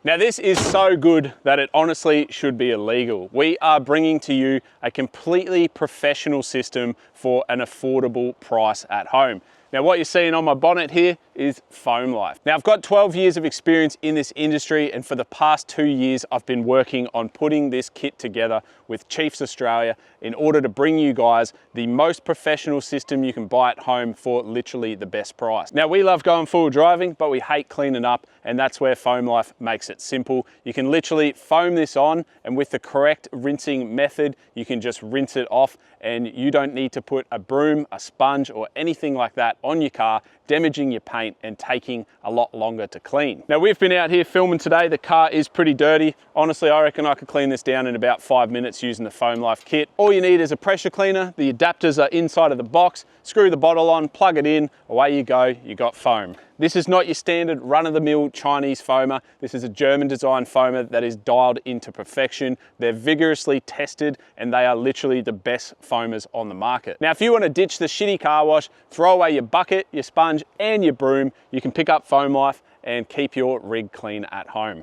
Now this is so good that it honestly should be illegal. We are bringing to you a completely professional system for an affordable price at home. Now what you're seeing on my bonnet here is FoamLyfe. Now I've got 12 years of experience in this industry, and for the past 2 years I've been working on putting this kit together with Chiefs Australia in order to bring you guys the most professional system you can buy at home for literally the best price. Now we love going full driving, but we hate cleaning up, and that's where FoamLyfe makes it simple. You can literally foam this on, and with the correct rinsing method, you can just rinse it off, and you don't need to put a broom, a sponge, or anything like that on your car, damaging your paint and taking a lot longer to clean. Now we've been out here filming today. The car is pretty dirty. Honestly, I reckon I could clean this down in about 5 minutes using the FoamLyfe kit. All you need is a pressure cleaner. The adapters are inside of the box. Screw the bottle on, plug it in, away you go, you got foam. This is not your standard run-of-the-mill Chinese foamer. This is a German design foamer that is dialed into perfection. They're vigorously tested, and they are literally the best foamers on the market. Now, if you want to ditch the shitty car wash, throw away your bucket, your sponge, and your broom, you can pick up FoamLyfe and keep your rig clean at home.